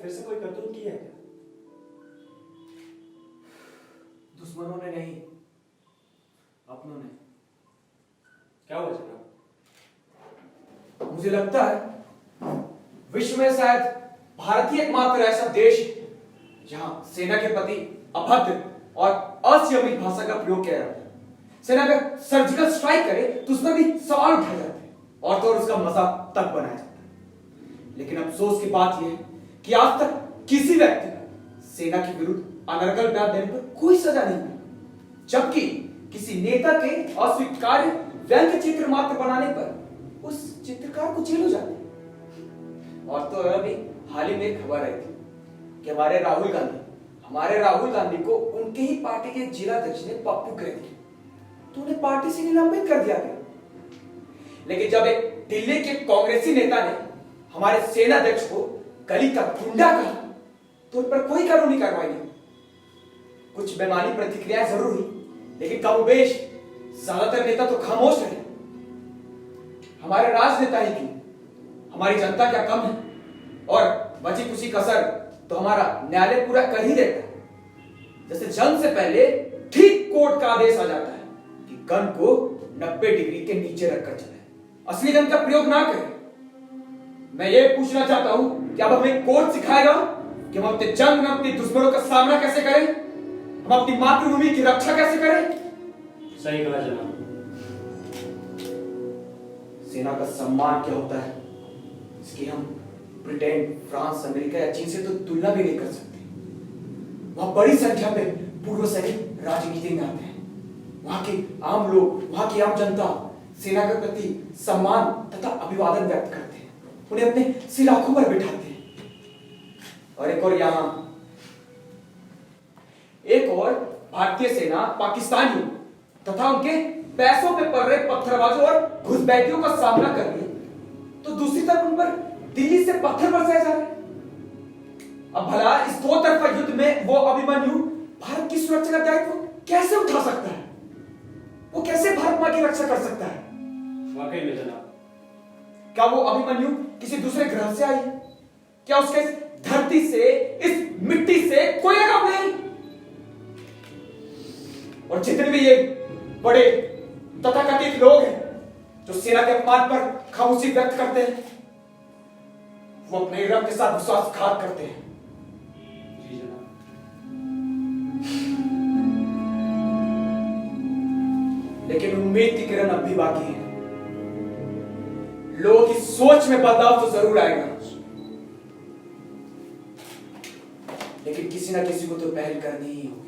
फिर से कोई करतूत की है क्या? दुश्मनों ने नहीं, अपनों ने। क्या हुआ जनाब? मुझे लगता है विश्व में शायद भारत ही एकमात्र ऐसा देश है जहां सेना के प्रति अभद्र और असंयमित भाषा का प्रयोग किया जाता है। सेना अगर सर्जिकल स्ट्राइक करे तो उस पर भी सवाल उठाए जाते हैं और तो और उसका मजाक तक बनाया जाता है। लेकिन अफसोस की बात यह है कि आज तक किसी व्यक्ति को सेना के विरुद्ध अनर्गल बयान देने पर कोई सजा नहीं मिली, जबकि किसी नेता के अस्वीकार्य व्यंग्य चित्र मात्र बनाने पर उस चित्रकार को जेल हो जाती है। और तो अभी हाल ही में एक खबर आई थी कि हमारे राहुल गांधी को उनके ही पार्टी के जिलाध्यक्ष ने पप्पू कह दिया, तो उन्हें पार्टी से निलंबित कर दिया गया। लेकिन जब एक दिल्ली के कांग्रेसी नेता ने हमारे सेनाध्यक्ष को गली का गुंडा कहा तो उन पर कोई कानूनी कार्रवाई नहीं। कुछ बेमानी प्रतिक्रिया जरूर हुई, लेकिन कमोबेश ज्यादातर नेता तो खामोश रहे। हमारे राजनेता ही क्यों, हमारी जनता क्या कम है? और बची कुछ कसर तो हमारा न्यायालय पूरा कर ही देता है। जैसे जंग से पहले ठीक कोर्ट का आदेश आ जाता है कि गन को 90 डिग्री के नीचे रखकर चलाएं, असली गन का प्रयोग ना करें। मैं ये पूछना चाहता हूं कि अब हमें कोर्ट सिखाएगा कि हम अपने जंग में अपने दुश्मनों का सामना कैसे करें, हम अपनी मातृभूमि की रक्षा कैसे करें। सही कहा जनाब। सेना का सम्मान क्या होता है इसकी हम ब्रिटेन, फ्रांस, अमेरिका या चीन से तो तुलना भी नहीं कर सकते। वहां बड़ी संख्या में पूर्व सैनिक राजनीति में आते हैं। वहां के आम लोग, वहां की आम जनता सेना के प्रति सम्मान तथा अभिवादन व्यक्त करते हैं, उन्हें अपने सिलाखों पर बिठाते हैं। और एक और भारतीय सेना पाकिस्तानियों तथा उनके पैसों पे पड़ रहे पत्थरबाजों और घुसपैठियों का सामना कर रही है, तो दूसरी तरफ उन पर दिल्ली से पत्थर बरसाए जा रहे हैं। अब भला इस दो तरफा युद्ध में वो अभिमन्यु भारत की सुरक्षा का दायित्व कैसे उठा सकता है? वो कैसे भारत मां की रक्षा कर सकता है? वाकई में जनाब। क्या वो अभिमन्यु किसी दूसरे ग्रह से आई है? क्या उसके इस धरती से, इस मिट्टी से कोई लगाव नहीं? और जितने भी ये बड़े तथाकथित लोग हैं जो सेना के अपमान पर खामोशी व्यक्त करते हैं, वो अपने रब के साथ विश्वासघात करते हैं। जी जनाब। लेकिन उम्मीद की किरण अब भी बाकी है। लोगों की सोच में बदलाव तो जरूर आएगा, लेकिन किसी ना किसी को तो पहल करनी ही होगी।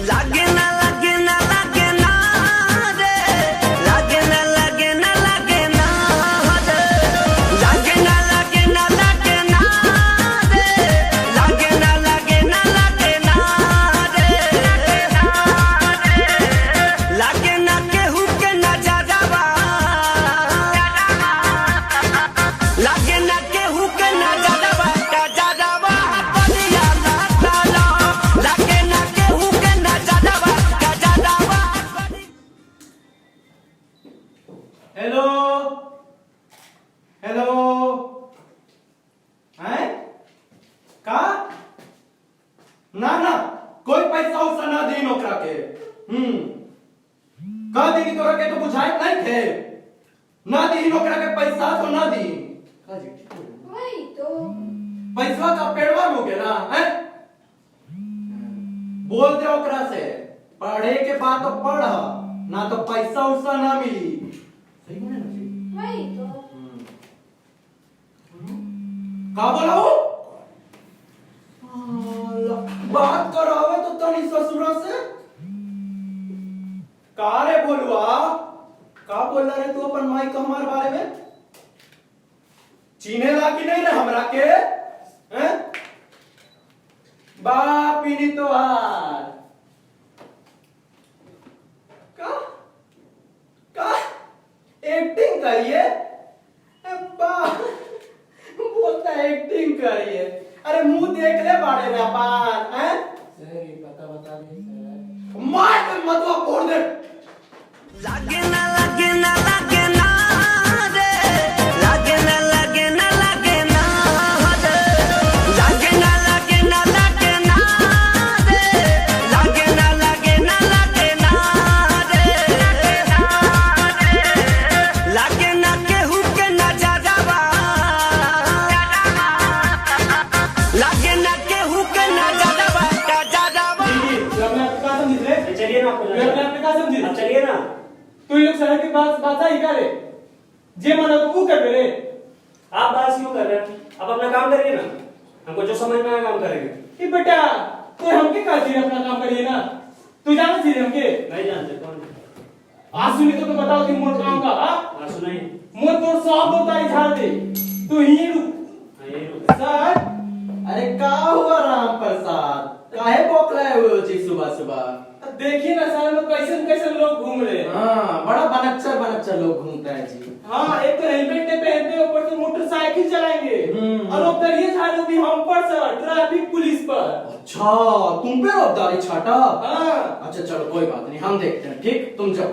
लागे ना लागे ना लागे ना रे, लागे ना लागे ना लागे ना रे, लागे ना लागे ना लागे ना रे, लागे ना लागे ना लागे ना रे, लागे ना केहू के नजरवा, लागे ना केहू के नजरवा, नजरवा बढ़िया लगता लो, लागे ना केहू के नजरवा, नजरवा बढ़िया। हेलो हेलो, हैं का ना ना कोई पैसा उसा ना दी नौकरा के। का दी तोरा के तो बुझाई नहीं थे ना दी नौकरा के पैसा तो ना दी। वही तो पैसा का पेड़वा हो गया है। बोल दे ओकरा से पढ़े के बाद तो पढ़, ना तो पैसा उसा ना मिली। सही बोले ना जी? वही तो का बोला हो? बात करावे तो तनी ससुरा से। का रे बोलवा, का बोल रहे तू अपन माई को हमारे बारे में? चीने ला कि नहीं रे हमरा के? हैं? बाप ही नहीं तो हार। का? का? एक्टिंग करिए? बोलता है एक्टिंग पता बता रहे सर। मार मत फोड़ दे। लागे ना लागे ना लागे ना रे लागे ना लागे ना लागे ना रे लागे ना लागे ना लागे ना रे लागे ना लागे ना लागे ना रे लागे ना केहू के नजरवा लागे ना केहू के नजरवा नजरवा तू अपने आप का समझ ले, चलिए ना आपको तू अपने आप का समझ। अब चलिए ना। तू ये लोग सड़क के पास बात ही करे, जे मानो तो वो कर ले। आप बात क्यों कर रहे हैं? आप अपना काम करिए ना, हमको जो समझ में आया काम करेंगे। कि बेटा तू हमके का चाहिए अपना काम करिए ना, तू जाना चाहिए हमके। नहीं जानते कौन? आज सुनी तो बताओ कि मोर काम का हाँ हाँ सुनाइए। मोर तो सब होता है झाड़ दे, तू ही रुक। हाँ यही रुक। सर अरे का हुआ राम प्रसाद, काहे बौखलाए हुए हो जी सुबह सुबह? देखिए ना सर लोग कैसे कैसे लोग घूम रहे हैं। हाँ बड़ा बनच्चा लोग घूमता है जी। हाँ एक तो हेलमेट नहीं पहनते, ऊपर से मोटरसाइकिल चलाएंगे और वो करिए झाड़ू भी हम पर सर, ट्रैफिक पुलिस पर। अच्छा तुम पे रोबदारी छाटा? हाँ अच्छा चलो कोई बात नहीं, हम देखते हैं। ठीक तुम जाओ।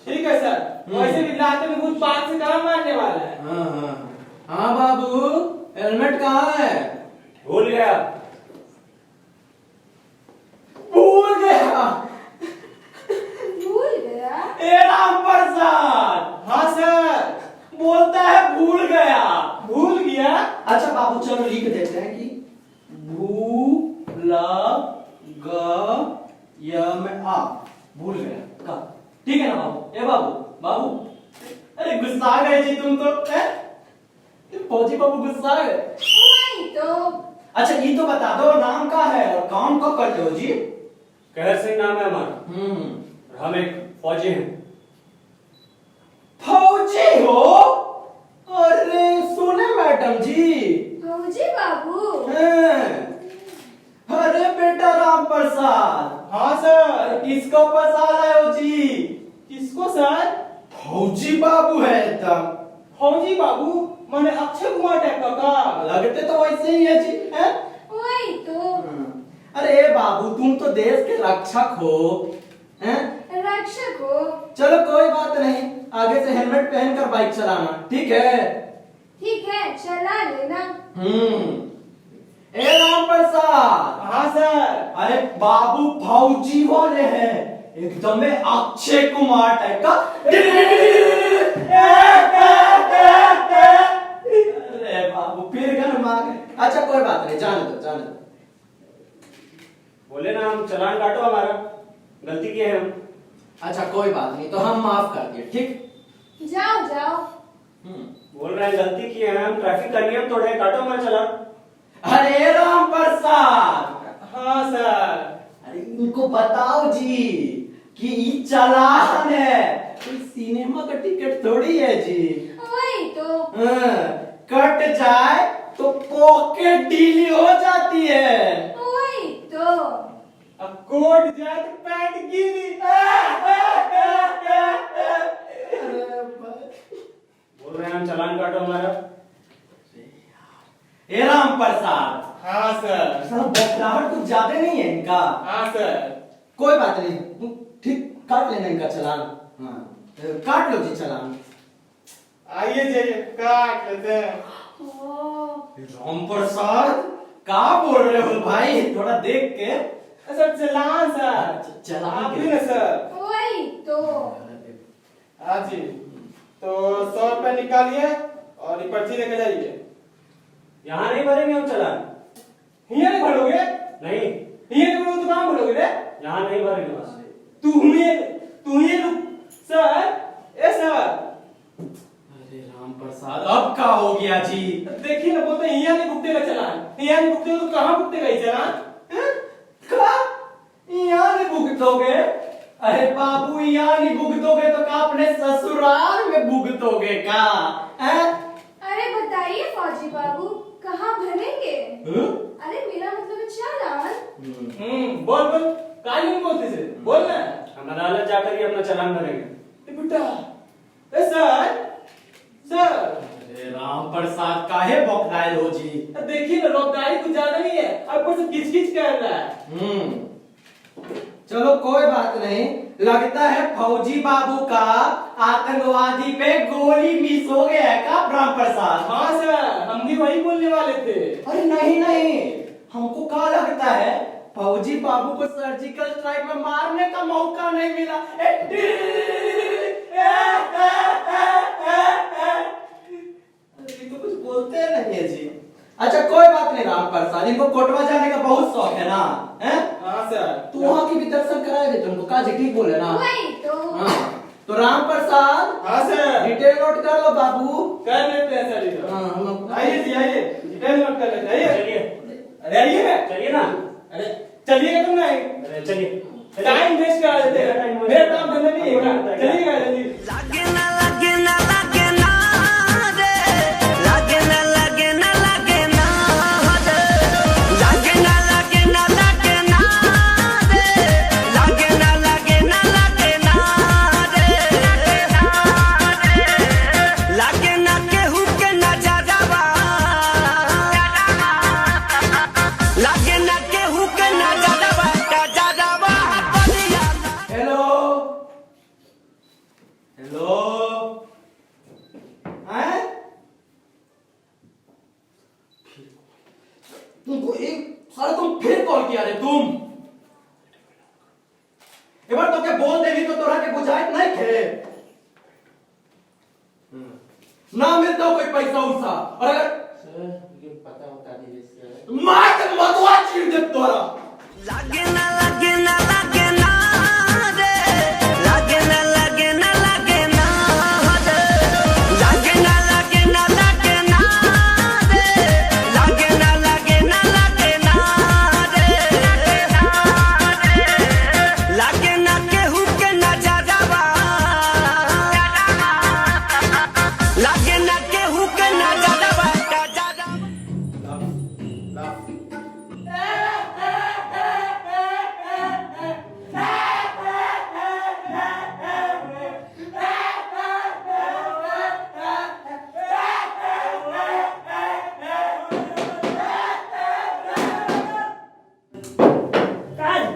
ठीक है सर। वैसे भी लाते में कुछ बात से काम मारने वाला है। हाँ बाबू हेलमेट कहाँ है? भूल गया। भूल गया। भूल गया। ए राम प्रसाद, हाँ सर। बोलता है भूल गया। भूल गया। अच्छा बाबू चलो लिख देते हैं कि भूल गया। भूल गया का ठीक है ना बाबू? ए बाबू बाबू, अरे गुस्सा आ गए जी तुम तो हैं? फौजी बाबू गुस्सा आ गए। वही तो। अच्छा ये तो बता दो नाम का है और काम कब करते हो जी? कहर सिंह नाम है हमारा और हम एक फौजी हैं। फौजी हो? अरे सुने मैडम जी। फौजी बाबू। हैं? अरे बेटा राम प्रसाद, हाँ सर। अरे किसको पसंद है हो जी? किसको सर? फौजी बाबू है एकदम। फौजी बाबू माने अक्षय कुमार टाइप का का? लगते तो वैसे ही है जी हैं? वही तो। अरे बाबू तुम तो देश के रक्षक हो हैं? रक्षक हो। चलो कोई बात नहीं, आगे से हेलमेट पहनकर बाइक चलाना, ठीक है? ठीक है चला लेना। ए राम प्रसाद। हाँ सर। अरे बाबू फौजी वाले हैं एकदम में अक्षय कुमार टाइप का। अरे बाबू फिर गन मार। अच्छा कोई बात नहीं, जाने दो जाने दो। बोले ना हम चालान काटो हमारा, गलती की है हम। अच्छा कोई बात नहीं, तो हम माफ कर दिए, ठीक? जाओ जाओ। बोल रहे हैं गलती की है, हम ट्रैफिक का नियम तोड़े, काटो हमारा चालान। अरे राम प्रसाद। हाँ सर। अरे इनको बताओ जी कि ये चालान है, कोई सिनेमा का टिकट थोड़ी है जी। वही तो। कट जाए तो पॉकेट ढीली हो जाती है। वही तो। अब कोट जाए तो पैंट गिरी। बोल रहे हैं हम चालान काटो हमारा। हे राम प्रसाद, हाँ सर। साला बौखलाहट कुछ ज्यादा नहीं है इनका। हाँ सर। कोई बात नहीं, तुम ठीक काट लेना इनका चालान। काट लो जी चालान। आइए जाइए काट लेते हैं। ओ, राम प्रसाद क्या बोल रहे हो भाई, थोड़ा देख के। सर चलान सर। चालान आप के- ही ना सर। वही तो। हाँ जी। तो 100 रुपए निकालिए और ये पर्ची लेके जाइए। यहाँ नहीं भरेंगे हम चालान। हिया नहीं भरोगे? नहीं, हिया नहीं भरोगे तो कहाँ भरोगे रे? यहाँ नहीं भरेंगे बस। तू ही रुक सर। ए सर अरे राम प्रसाद अब क्या हो गया जी? देखिए ना, बोलते हिया नहीं भुगतेगा चालान। हिया नहीं भुगतेगा तो कहाँ भुगतेगा ये चालान? यहाँ नहीं भुगतोगे? अरे बाबू यहाँ नहीं भुगतोगे तो क्या अपने ससुराल में भुगतोगे क्या? हैं? अरे बताइए फौजी बाबू कहाँ भरेंगे? अरे मेरा मतलब है चालान। बोल बोल काली नहीं बोलते से बोल ना। हम अदालत जाकर ही अपना चालान भरेंगे। ए बेटा। ए सर सर। अरे राम प्रसाद काहे बौखलाए हो जी? देखिए ना रोकदारी कुछ ज्यादा नहीं है, अब पर से किच कर रहा है। चलो कोई बात नहीं, लगता है फौजी बाबू का आतंकवादी पे गोली मिस हो गया है का ब्रह्म प्रसाद। हाँ सर, हम भी वही बोलने वाले थे। अरे नहीं नहीं, हमको क्या लगता है फौजी बाबू को सर्जिकल स्ट्राइक में मारने का मौका नहीं मिला। तो कुछ बोलते नहीं है जी। अच्छा कोई बात नहीं राम प्रसाद, इनको कोटवा जाने का बहुत शौक है ना, हैं? हाँ सर। तू वहाँ की भी दर्शन कराए थे तुमको, का ठीक बोले ना। वही तो। हाँ, तो राम प्रसाद हाँ सर, डिटेल नोट कर लो बाबू। कर लेते हैं सर इधर। हाँ, हम आइए जी आइए, डिटेल नोट कर लेते हैं। आइए। चलिए अरे आइए। चलिए ना। अरे चलिएगा तुम नहीं, अरे चलिए टाइम वेस्ट करा देते हैं, मेरा काम धंधा नहीं है। चलिएगा जल्दी। लागे ना लागे ना लागे ना रे, लागे ना लागे ना लागे ना रे, लागे ना लागे ना लागे ना रे, लागे ना लागे ना लागे ना रे, लागे ना केहू के ना जावा, लागे ना केहू के ना जावा, हेलो हेलो, हैं? तुमको एक साला तुम फिर कॉल किया रे तुम। एक बार तो क्या बोल देगी तो तोरा के बुझाइत नहीं थे ना, मिलता हो कोई पैसा उसा, और अगर पता बता दीजिए। मार के मधुआ चीर दे तोरा। लागे ना लागे ना लागे ना रे, लागे ना लागे ना लागे ना रे, लागे ना लागे ना लागे ना रे, लागे ना लागे ना लागे ना रे, लागे ना केहू के ना जावा, लागे ना केहू के ना जावा।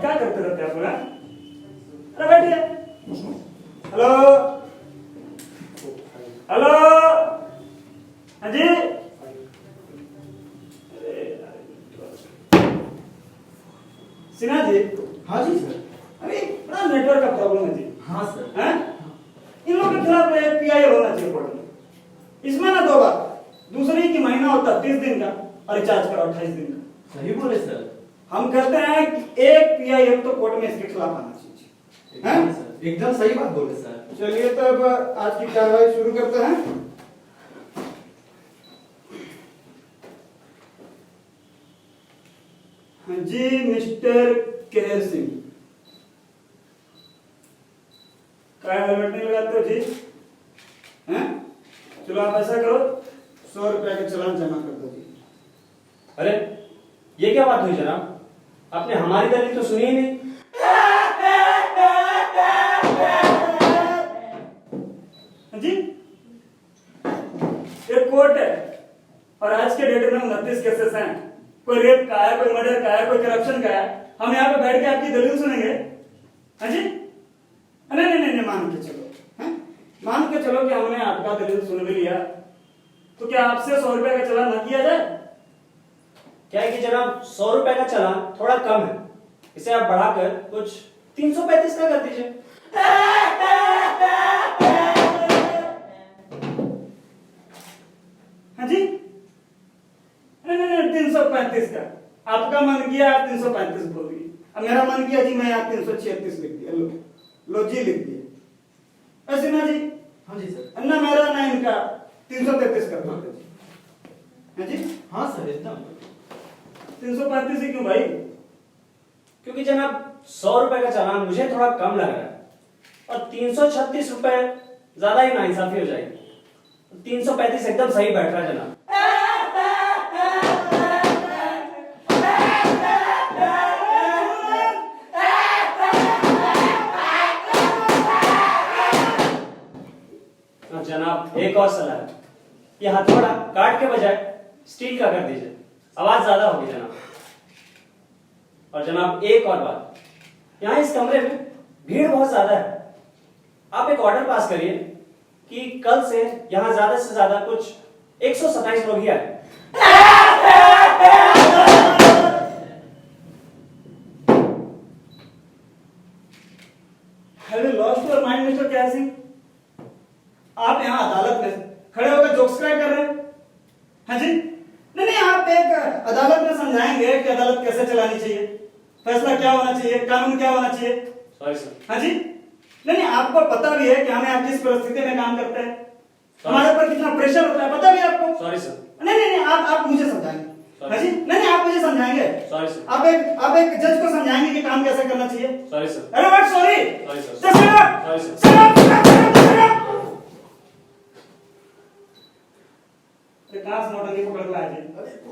क्या करते रहते आप लोग? अरे बैठिए। हेलो हेलो, हाँ जी। सिन्हा जी। हाँ जी सर। अरे बड़ा नेटवर्क का प्रॉब्लम है जी। हाँ सर। हैं? इन लोगों के खिलाफ एक पीआई होना चाहिए कोर्ट में। इसमें ना 2 बार, दूसरी की महीना होता 30 दिन का और रिचार्ज करो 28 दिन का। सही बोले सर। हम कहते हैं कि एक पीआई तो कोर्ट में इसके खिलाफ आना चाहिए। हैं? सर एकदम सही बात बोले सर। चलिए तो अब आज की कार्रवाई शुरू करते हैं। हाँ जी मिस्टर केहर सिंह, क्या हेलमेट नहीं लगाते हो जी? हैं? चलो आप ऐसा करो, 100 रुपया का चालान जमा कर दो जी। अरे ये क्या बात हुई जनाब, आपने हमारी दलील तो सुनी ही नहीं। जी एक कोर्ट है और आज के डेट में 29 केसेस हैं। कोई रेप का है, कोई मर्डर का है, कोई करप्शन का है। हम यहाँ पे बैठ के आपकी दलील सुनेंगे? हाँ जी, नहीं नहीं नहीं, मान के चलो, हैं? मान के चलो कि हमने आपका दलील सुन भी लिया, तो क्या आपसे 100 रुपए का चालान न किया जाए? क्या है कि जनाब 100 रुपए का चालान थोड़ा कम है, इसे आप बढ़ाकर कुछ 335 का कर दीजिए। हाँ जी, नहीं नहीं नहीं, 335 का। आपका मन किया आप 335 बोल दिए, अब मेरा मन किया जी मैं यहाँ 336 लिख दिया। लो जी लिख दिया। ऐसे ना जी? हाँ जी सर। ना मेरा ना इनका 333 कर दो जी। हाँ जी, हाँ सर एकदम। 335 ही क्यों भाई? क्योंकि जनाब 100 रुपए का चालान मुझे थोड़ा कम लग रहा है और 336 रुपए ज्यादा ही नाइंसाफी हो जाएगी। 335 एकदम सही बैठ रहा है जनाब। तो जनाब एक और सलाह है, ये हथौड़ा काट के बजाय स्टील का कर दीजिए, आवाज ज्यादा होगी जनाब। और जनाब एक और बात, यहाँ इस कमरे में भीड़ बहुत ज्यादा है। आप एक ऑर्डर पास करिए कि कल से यहाँ ज्यादा से ज्यादा कुछ 127 लोग ही आए। Have you lost your mind, mister क्या सिंह? आप यहाँ अदालत में खड़े होकर जोक्स क्राई कर रहे हैं? हाँ जी? नहीं, आप एक अदालत में समझाएंगे कि अदालत कैसे चलानी चाहिए, फैसला क्या होना चाहिए, कानून क्या होना चाहिए। Sorry sir. हाँ जी? नहीं, आपको पता भी है कि हमें आप किस परिस्थिति में काम करते हैं, हमारे ऊपर कितना प्रेशर होता है, पता भी है आपको। Sorry sir. नहीं, आप मुझे समझाएंगे। हाँ जी? नहीं, आप मुझे समझाएंगे। Sorry sir. आप एक जज को समझाएंगे कि काम कैसे करना चाहिए। Sorry sir. अरे what sorry? Sorry sir. Just shut up! Sorry sir. Shut up! Shut up! अरे कहाँ से नौटंकी पकड़ के लाए थे?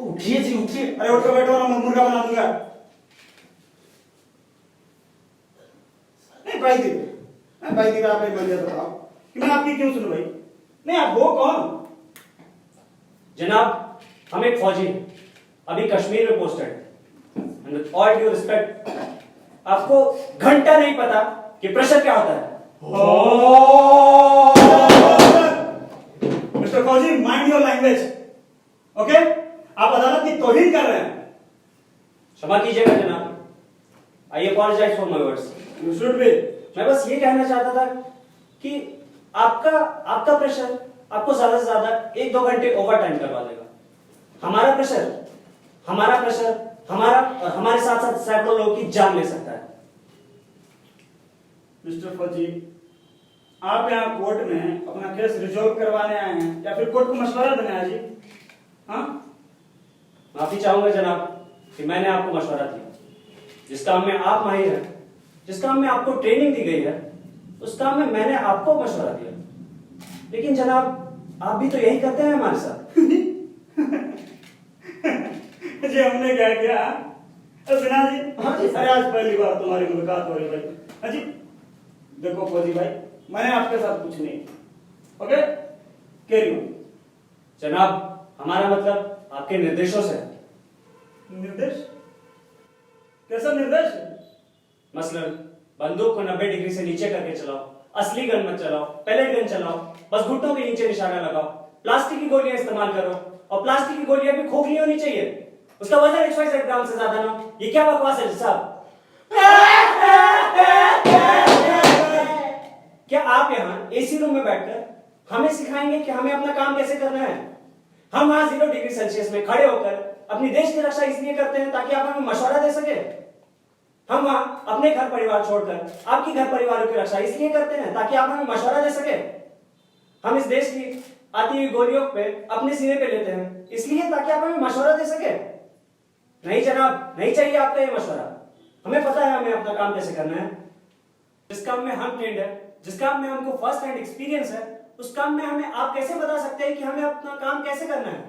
उठिए जी उठिए। अरे उठ के बैठो, मैं मुर्गा बना दूंगा। नहीं भाई दी, आप एक बंदे बताओ कि मैं आपकी क्यों सुनूं भाई? नहीं, आप हो कौन? जनाब, हम एक फौजी हैं, अभी कश्मीर में posted. And with all due respect, आपको घंटा नहीं पता कि प्रेशर क्या होता है। मिस्टर फौजी, माइंड योर लैंग्वेज, ओके? आप अदालत की तौहीन कर रहे हैं। क्षमा कीजिएगा जनाब, आई apologise for my words. You should be. मैं बस ये कहना चाहता था कि आपका प्रेशर आपको ज्यादा से ज्यादा 1-2 घंटे ओवर टाइम करवा देगा। हमारा प्रेशर हमारे साथ साथ सैकड़ों लोगों की जान ले सकता है। मिस्टर फौजी, आप यहाँ कोर्ट में अपना केस रिजॉल्व करवाने आए हैं या फिर कोर्ट को मशवरा देने आए जी? हाँ? माफी चाहूंगा जनाब कि मैंने आपको मशवरा दिया। जिस काम में आप माहिर हैं, जिस काम में आपको ट्रेनिंग दी गई है, उस काम में मैंने आपको मशवरा दिया। लेकिन जनाब, आप भी तो यही करते हैं हमारे साथ। जी हमने क्या किया? सिन्हा जी, हाँ जी। अरे आज पहली बार तुम्हारी मुलाकात हो रही भाई। हाँ जी, देखो फौजी भाई, मैंने आपके साथ कुछ नहीं, ओके? Carry on. जनाब, हमारा मतलब आपके निर्देशों से है। निर्देश? कैसा निर्देश? मसलन बंदूक को 90 डिग्री से नीचे करके चलाओ, असली गन मत चलाओ, पैलेट गन चलाओ, बस घुटनों के नीचे निशाना लगाओ, प्लास्टिक की गोलियां इस्तेमाल करो, और प्लास्टिक की गोलियां भी खोखली होनी चाहिए, उसका वजन 100 ग्राम से ज्यादा ना। ये क्या बकवास है साहब? क्या आप यहाँ एसी रूम में बैठकर हमें सिखाएंगे कि हमें अपना काम कैसे करना है? हम वहां 0 डिग्री सेल्सियस में खड़े होकर अपनी देश की रक्षा इसलिए करते हैं ताकि आप हमें मशवरा दे सके। हम वहां अपने घर परिवार छोड़कर आपकी घर परिवारों की रक्षा इसलिए करते हैं ताकि आप हमें मशवरा दे सके। हम इस देश की आती हुई गोलियों पे अपने सीने पे लेते हैं इसलिए ताकि आप हमें मशवरा दे सके। नहीं जनाब, नहीं चाहिए आपका ये मशवरा। हमें पता है हमें अपना काम कैसे करना है। जिस काम में हम ट्रेंड है, जिस काम में हमको फर्स्ट हैंड एक्सपीरियंस है, उस काम में हमें आप कैसे बता सकते हैं कि हमें अपना काम कैसे करना है?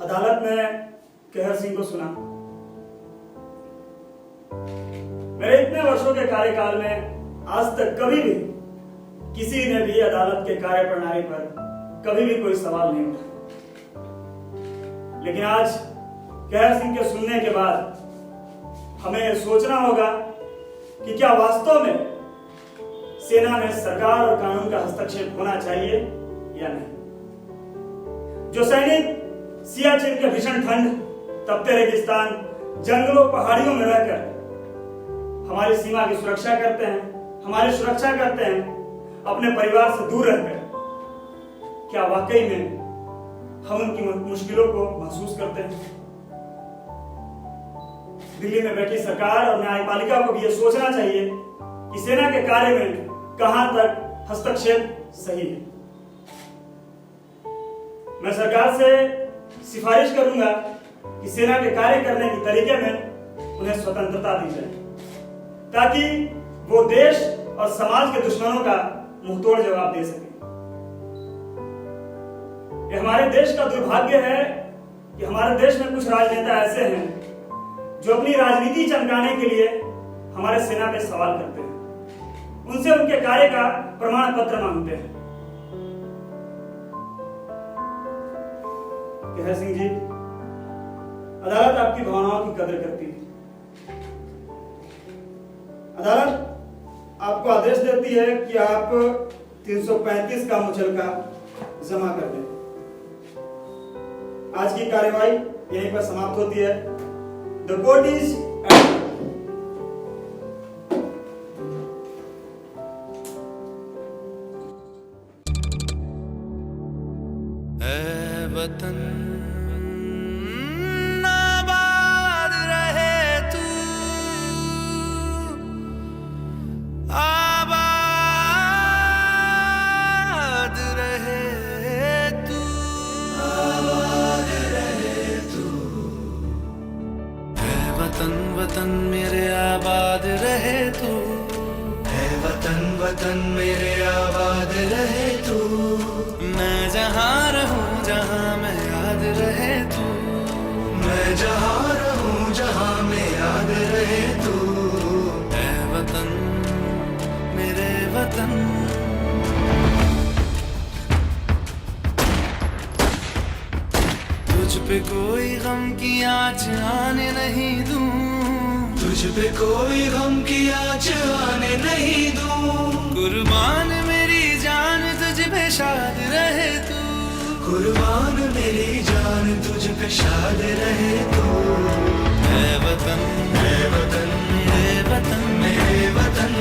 अदालत ने कहर सिंह को सुना। मेरे इतने वर्षों के कार्यकाल में आज तक कभी भी किसी ने भी अदालत के कार्य प्रणाली पर कभी भी कोई सवाल नहीं उठाया। लेकिन आज कहर सिंह के सुनने के बाद हमें यह सोचना होगा कि क्या वास्तव में सेना में सरकार और कानून का हस्तक्षेप होना चाहिए या नहीं। जो सैनिक सियाचिन के भीषण ठंड, तपते रेगिस्तान, जंगलों, पहाड़ियों में रहकर हमारी सीमा की सुरक्षा करते हैं, हमारी सुरक्षा करते हैं, अपने परिवार से दूर रहकर, क्या वाकई में हम उनकी मुश्किलों को महसूस करते हैं? दिल्ली में बैठी सरकार और न्यायपालिका को भी यह सोचना चाहिए कि सेना के कार्य में कहां तक हस्तक्षेप सही है। मैं सरकार से सिफारिश करूंगा कि सेना के कार्य करने के तरीके में उन्हें स्वतंत्रता दी जाए ताकि वो देश और समाज के दुश्मनों का मुंहतोड़ जवाब दे सके। ये हमारे देश का दुर्भाग्य है कि हमारे देश में कुछ राजनेता ऐसे हैं जो अपनी राजनीति चमकाने के लिए हमारे सेना पे सवाल करते हैं, उनसे उनके कार्य का प्रमाण पत्र मांगते हैं। है सिंह जी, अदालत आपकी भावनाओं की कदर करती है। अदालत आपको आदेश देती है कि आप 335 का मुचलका जमा कर दें। आज की कार्यवाही यहीं पर समाप्त होती है। द कोर्ट इज वतन आबाद रहे तू, आबाद रहे तू, आबाद रहे तू। है वतन वतन मेरे आबाद रहे तू, है वतन वतन मेरे आबाद रहे तू। मैं जहाँ रहूं जहाँ मैं याद रहे तू, मैं जहाँ रहूं जहाँ मैं याद रहे तू। ऐ वतन मेरे वतन, तुझ पे कोई गम की आँच आने नहीं दूं, तुझ पे कोई गम की आँच आने नहीं दूं। कुर्बान मेरी जान तुझ पे शाद रहे तू, कुर्बान मेरी जान तुझ पे शाद रहे तू। है वतन, है वतन, मेरे वतन, मेरे वतन।